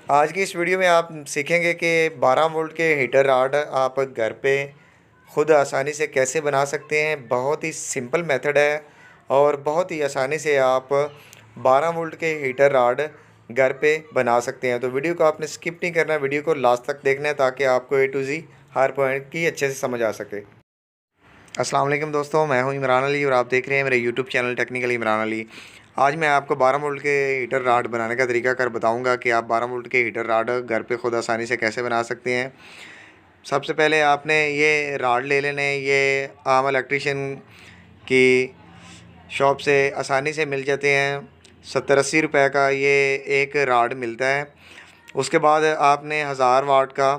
आज की इस वीडियो में आप सीखेंगे कि 12 वोल्ट के हीटर रॉड आप घर पे खुद आसानी से कैसे बना सकते हैं। बहुत ही सिंपल मेथड है और बहुत ही आसानी से आप 12 वोल्ट के हीटर रॉड घर पे बना सकते हैं। तो वीडियो को आपने स्किप नहीं करना, वीडियो को लास्ट तक देखना है ताकि आपको A to Z her point की अच्छे से समझ आ सके। अस्सलाम वालेकुम दोस्तों, मैं हूं इमरान अली और आप देख रहे हैं मेरे YouTube channel technical Imran Ali. आज मैं आपको 12 वोल्ट के हीटर रॉड बनाने का तरीका कर बताऊंगा कि आप 12 वोल्ट के हीटर रॉड घर पे खुद आसानी से कैसे बना सकते हैं। सबसे पहले आपने ये रॉड ले लेने, ये आम इलेक्ट्रिशियन की शॉप से आसानी से मिल जाते हैं। 70-80 रुपये का ये एक रॉड मिलता है। उसके बाद आपने 1000 वाट का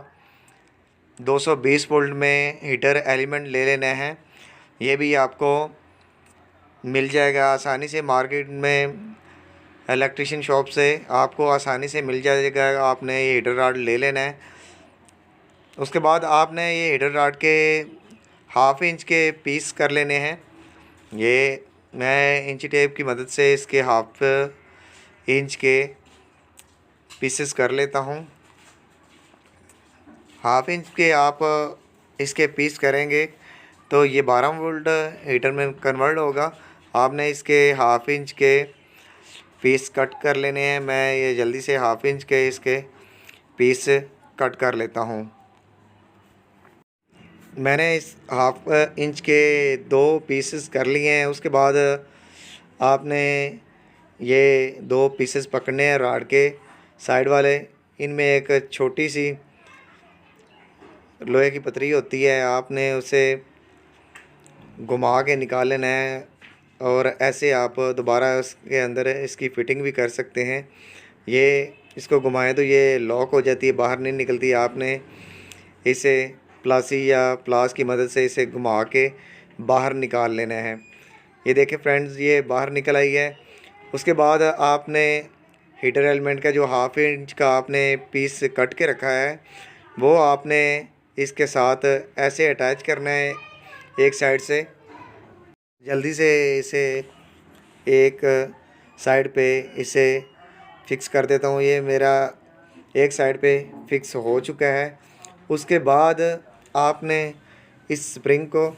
220 वोल्ट में हीटर एलिमेंट ले लेना है। ये भी आपको मिल जाएगा आसानी से, मार्केट में इलेक्ट्रिशियन शॉप से आपको आसानी से मिल जाएगा। आपने ये हीटर रॉड ले लेना है। उसके बाद आपने ये हीटर रॉड के हाफ इंच के पीस कर लेने हैं। ये मैं इंच टेप की मदद से इसके हाफ इंच के पीसेस कर लेता हूँ। हाफ इंच के आप इसके पीस करेंगे तो ये 12 वोल्ट हीटर में कन्वर्ट होगा। आपने इसके हाफ इंच के पीस कट कर लेने हैं। मैं ये जल्दी से हाफ इंच के इसके पीस कट कर लेता हूँ। मैंने इस हाफ इंच के 2 पीसेस कर लिए हैं। उसके बाद आपने ये 2 पीसेस पकड़ने हैं रॉड के साइड वाले। इनमें एक छोटी सी लोहे की पतरी होती है, आपने उसे घुमा के निकाल लेना है और ऐसे आप दोबारा इसके अंदर इसकी फ़िटिंग भी कर सकते हैं। ये इसको घुमाएं तो ये लॉक हो जाती है, बाहर नहीं निकलती। आपने इसे प्लासी या प्लास की मदद से इसे घुमा के बाहर निकाल लेना है। ये देखें फ्रेंड्स, ये बाहर निकल आई है। उसके बाद आपने हीटर एलिमेंट का जो हाफ इंच का आपने पीस कट के रखा है वो आपने इसके साथ ऐसे अटैच करना है एक साइड से। जल्दी से इसे एक साइड पे इसे फिक्स कर देता हूँ। ये मेरा एक साइड पे फिक्स हो चुका है। उसके बाद आपने इस स्प्रिंग को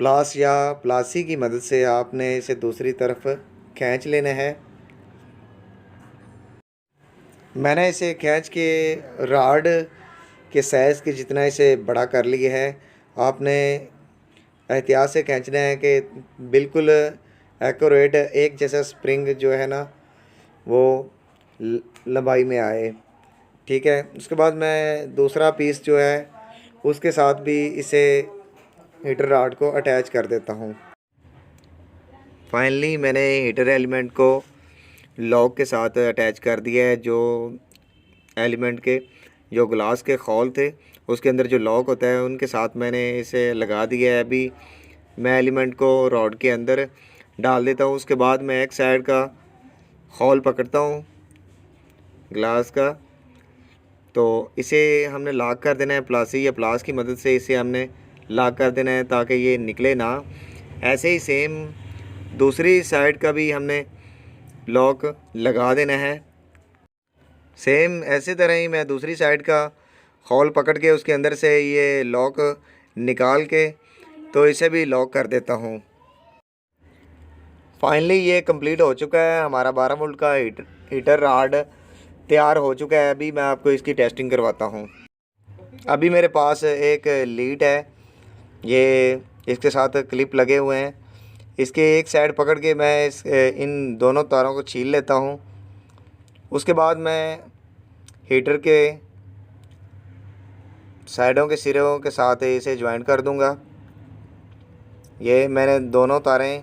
प्लास या प्लासी की मदद से आपने इसे दूसरी तरफ खींच लेना है। मैंने इसे खींच के रॉड के साइज़ के जितना इसे बड़ा कर लिया है। आपने एहतियात से खींचना है कि बिल्कुल एक्यूरेट एक जैसा स्प्रिंग जो है ना वो लंबाई में आए, ठीक है। उसके बाद मैं दूसरा पीस जो है उसके साथ भी इसे हीटर रॉड को अटैच कर देता हूँ। फाइनली मैंने हीटर एलिमेंट को लॉक के साथ अटैच कर दिया है। जो एलिमेंट के जो ग्लास के खौल थे उसके अंदर जो लॉक होता है उनके साथ मैंने इसे लगा दिया है। अभी मैं एलिमेंट को रॉड के अंदर डाल देता हूँ। उसके बाद मैं एक साइड का खौल पकड़ता हूँ ग्लास का, तो इसे हमने लॉक कर देना है प्लासी या प्लास की मदद से। इसे हमने लॉक कर देना है ताकि ये निकले ना। ऐसे ही सेम दूसरी साइड का भी हमने लॉक लगा देना है। सेम ऐसे तरह ही मैं दूसरी साइड का खौल पकड़ के उसके अंदर से ये लॉक निकाल के तो इसे भी लॉक कर देता हूँ। फाइनली ये कंप्लीट हो चुका है। हमारा 12 वोल्ट का हीटर रॉड तैयार हो चुका है। अभी मैं आपको इसकी टेस्टिंग करवाता हूँ। अभी मेरे पास एक लीड है, ये इसके साथ क्लिप लगे हुए हैं। इसके एक साइड पकड़ के मैं इन दोनों तारों को छील लेता हूँ। उसके बाद मैं हीटर के साइडों के सिरों के साथ इसे ज्वाइन कर दूंगा। ये मैंने दोनों तारें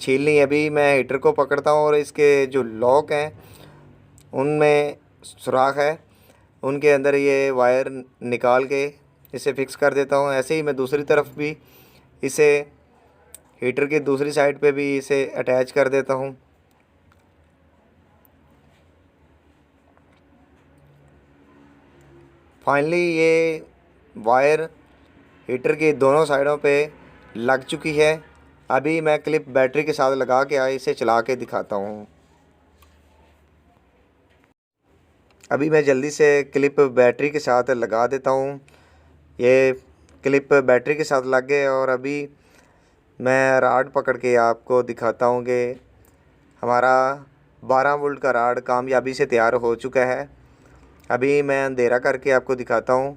छील ली। अभी मैं हीटर को पकड़ता हूँ और इसके जो लॉक हैं उनमें सुराख है, उनके अंदर ये वायर निकाल के इसे फिक्स कर देता हूँ। ऐसे ही मैं दूसरी तरफ भी इसे हीटर की दूसरी साइड पे भी इसे अटैच कर देता हूँ। फाइनली ये वायर हीटर की दोनों साइडों पे लग चुकी है। अभी मैं क्लिप बैटरी के साथ लगा के इसे चला के दिखाता हूँ। अभी मैं जल्दी से क्लिप बैटरी के साथ लगा देता हूँ। ये क्लिप बैटरी के साथ लग गए और अभी मैं राड पकड़ के आपको दिखाता हूँ कि हमारा 12 वोल्ट का राड कामयाबी से तैयार हो चुका है। अभी मैं अंधेरा करके आपको दिखाता हूँ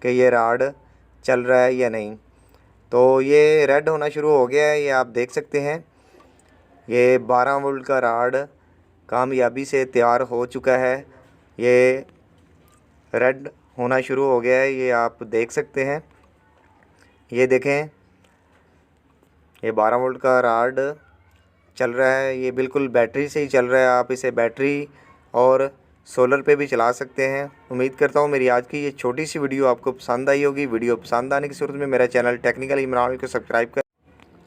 कि ये राड चल रहा है या नहीं। तो ये रेड होना शुरू हो गया है, ये आप देख सकते हैं। ये 12 वोल्ट का राड कामयाबी से तैयार हो चुका है। ये रेड होना शुरू हो गया है, ये आप देख सकते हैं। ये देखें, ये 12 वोल्ट का राड चल रहा है। ये बिल्कुल बैटरी से ही चल रहा है। आप इसे बैटरी और सोलर पे भी चला सकते हैं। उम्मीद करता हूँ मेरी आज की ये छोटी सी वीडियो आपको पसंद आई होगी। वीडियो पसंद आने की सूरत में मेरा चैनल टेक्निकल इमरान को सब्सक्राइब कर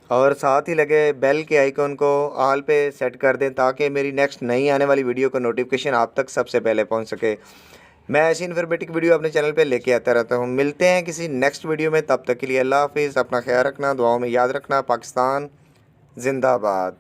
और साथ ही लगे बेल के आइकन को ऑल पे सेट कर दें ताकि मेरी नेक्स्ट नई आने वाली वीडियो का नोटिफिकेशन आप तक सबसे पहले पहुंच सके। मैं ऐसी इन्फॉर्मेटिव वीडियो अपने चैनल पे लेके आता रहता हूं। मिलते हैं किसी नेक्स्ट वीडियो में, तब तक के लिए अल्लाह हाफिज़। अपना ख्याल रखना, दुआओं में याद रखना। पाकिस्तान जिंदाबाद।